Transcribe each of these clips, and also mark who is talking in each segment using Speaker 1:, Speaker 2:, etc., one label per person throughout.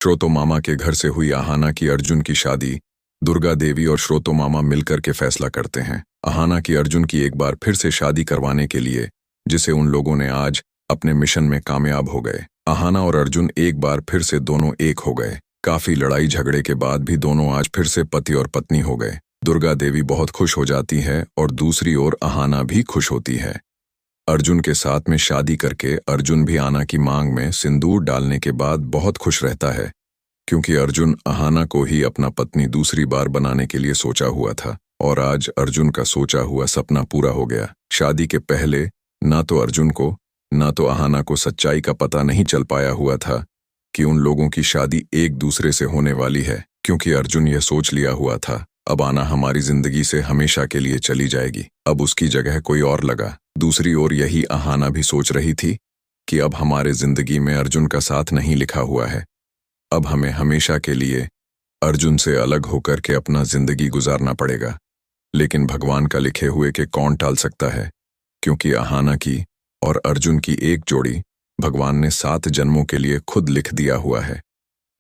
Speaker 1: श्रोतो मामा के घर से हुई अहाना की अर्जुन की शादी। दुर्गा देवी और श्रोतो मामा मिलकर के फैसला करते हैं अहाना की अर्जुन की एक बार फिर से शादी करवाने के लिए, जिसे उन लोगों ने आज अपने मिशन में कामयाब हो गए। अहाना और अर्जुन एक बार फिर से दोनों एक हो गए। काफी लड़ाई झगड़े के बाद भी दोनों आज फिर से पति और पत्नी हो गए। दुर्गा देवी बहुत खुश हो जाती है और दूसरी ओर अहाना भी खुश होती है। अर्जुन के साथ में शादी करके अर्जुन भी अहाना की मांग में सिंदूर डालने के बाद बहुत खुश रहता है, क्योंकि अर्जुन अहाना को ही अपना पत्नी दूसरी बार बनाने के लिए सोचा हुआ था और आज अर्जुन का सोचा हुआ सपना पूरा हो गया। शादी के पहले ना तो अर्जुन को ना तो अहाना को सच्चाई का पता नहीं चल पाया हुआ था कि उन लोगों की शादी एक दूसरे से होने वाली है, क्योंकि अर्जुन यह सोच लिया हुआ था अब अहाना हमारी जिंदगी से हमेशा के लिए चली जाएगी, अब उसकी जगह कोई और लगा। दूसरी ओर यही अहाना भी सोच रही थी कि अब हमारे जिंदगी में अर्जुन का साथ नहीं लिखा हुआ है, अब हमें हमेशा के लिए अर्जुन से अलग होकर के अपना जिंदगी गुजारना पड़ेगा। लेकिन भगवान का लिखे हुए के कौन टाल सकता है, क्योंकि अहाना की और अर्जुन की एक जोड़ी भगवान ने 7 जन्मों के लिए खुद लिख दिया हुआ है।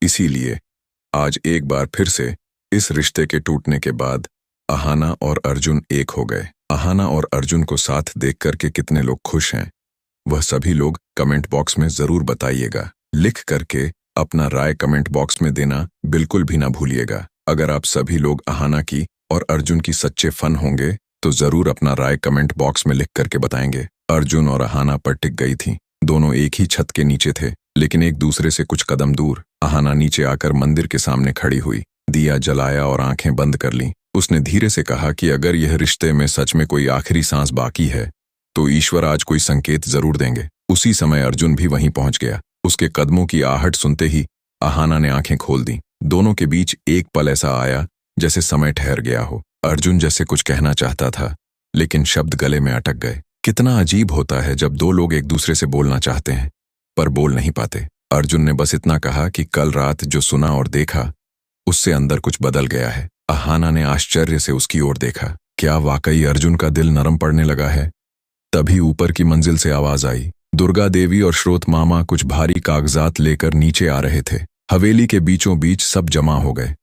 Speaker 1: इसीलिए आज एक बार फिर से इस रिश्ते के टूटने के बाद अहाना और अर्जुन एक हो गए। अहाना और अर्जुन को साथ देख करके कितने लोग खुश हैं, वह सभी लोग कमेंट बॉक्स में जरूर बताइएगा। लिख करके अपना राय कमेंट बॉक्स में देना बिल्कुल भी ना भूलिएगा। अगर आप सभी लोग अहाना की और अर्जुन की सच्चे फन होंगे तो जरूर अपना राय कमेंट बॉक्स में लिख करके बताएंगे। अर्जुन और अहाना पर टिक गई थी, दोनों एक ही छत के नीचे थे, लेकिन एक दूसरे से कुछ कदम दूर। अहाना नीचे आकर मंदिर के सामने खड़ी हुई, दिया जलाया और आंखें बंद कर लीं। उसने धीरे से कहा कि अगर यह रिश्ते में सच में कोई आखिरी सांस बाकी है तो ईश्वर आज कोई संकेत जरूर देंगे। उसी समय अर्जुन भी वहीं पहुंच गया। उसके कदमों की आहट सुनते ही अहाना ने आंखें खोल दी। दोनों के बीच एक पल ऐसा आया जैसे समय ठहर गया हो। अर्जुन जैसे कुछ कहना चाहता था, लेकिन शब्द गले में अटक गए। कितना अजीब होता है जब दो लोग एक दूसरे से बोलना चाहते हैं पर बोल नहीं पाते। अर्जुन ने बस इतना कहा कि कल रात जो सुना और देखा उससे अंदर कुछ बदल गया है। अहाना ने आश्चर्य से उसकी ओर देखा। क्या वाकई अर्जुन का दिल नरम पड़ने लगा है? तभी ऊपर की मंजिल से आवाज आई। दुर्गा देवी और श्रोत मामा कुछ भारी कागजात लेकर नीचे आ रहे थे। हवेली के बीचों बीच सब जमा हो गए।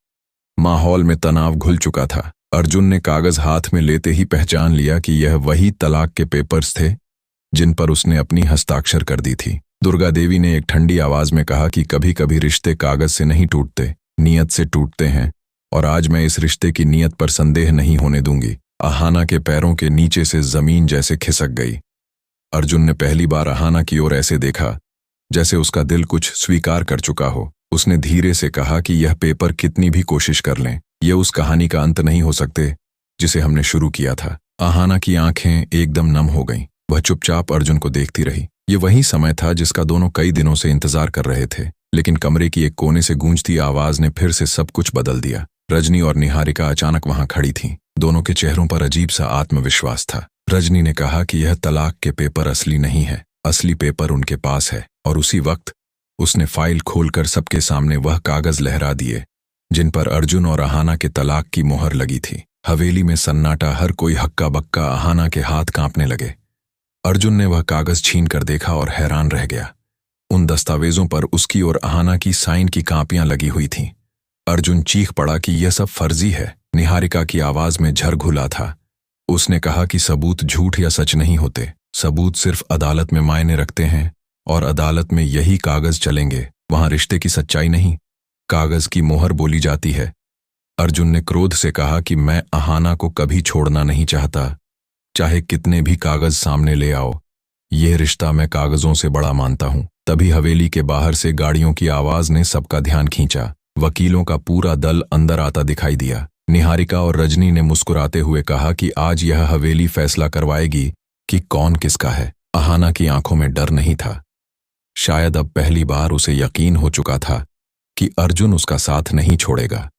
Speaker 1: माहौल में तनाव घुल चुका था। अर्जुन ने कागज हाथ में लेते ही पहचान लिया कि यह वही तलाक के पेपर्स थे जिन पर उसने अपनी हस्ताक्षर कर दी थी। दुर्गा देवी ने एक ठंडी आवाज में कहा कि कभी कभी रिश्ते कागज से नहीं टूटते, नीयत से टूटते हैं, और आज मैं इस रिश्ते की नीयत पर संदेह नहीं होने दूंगी। अहाना के पैरों के नीचे से जमीन जैसे खिसक गई। अर्जुन ने पहली बार अहाना की ओर ऐसे देखा जैसे उसका दिल कुछ स्वीकार कर चुका हो। उसने धीरे से कहा कि यह पेपर कितनी भी कोशिश कर लें, यह उस कहानी का अंत नहीं हो सकते जिसे हमने शुरू किया था। अहाना की आंखें एकदम नम हो गईं। वह चुपचाप अर्जुन को देखती रही। ये वही समय था जिसका दोनों कई दिनों से इंतजार कर रहे थे। लेकिन कमरे की एक कोने से गूंजती आवाज ने फिर से सब कुछ बदल दिया। रजनी और निहारिका अचानक वहां खड़ी थीं। दोनों के चेहरों पर अजीब सा आत्मविश्वास था। रजनी ने कहा कि यह तलाक के पेपर असली नहीं है, असली पेपर उनके पास है। और उसी वक्त उसने फाइल खोलकर सबके सामने वह कागज लहरा दिए जिन पर अर्जुन और अहाना के तलाक की मोहर लगी थी। हवेली में सन्नाटा, हर कोई हक्का बक्का। अहाना के हाथ कांपने लगे। अर्जुन ने वह कागज छीन कर देखा और हैरान रह गया। उन दस्तावेजों पर उसकी और अहाना की साइन की कापियां लगी हुई थीं। अर्जुन चीख पड़ा कि यह सब फर्जी है। निहारिका की आवाज में झर घुला था। उसने कहा कि सबूत झूठ या सच नहीं होते, सबूत सिर्फ अदालत में मायने रखते हैं, और अदालत में यही कागज चलेंगे। वहां रिश्ते की सच्चाई नहीं, कागज की मोहर बोली जाती है। अर्जुन ने क्रोध से कहा कि मैं अहाना को कभी छोड़ना नहीं चाहता, चाहे कितने भी कागज सामने ले आओ। यह रिश्ता मैं कागजों से बड़ा मानता हूं। तभी हवेली के बाहर से गाड़ियों की आवाज ने सबका ध्यान खींचा। वकीलों का पूरा दल अंदर आता दिखाई दिया। निहारिका और रजनी ने मुस्कुराते हुए कहा कि आज यह हवेली फैसला करवाएगी कि कौन किसका है। अहाना की आंखों में डर नहीं था। शायद अब पहली बार उसे यकीन हो चुका था कि अर्जुन उसका साथ नहीं छोड़ेगा।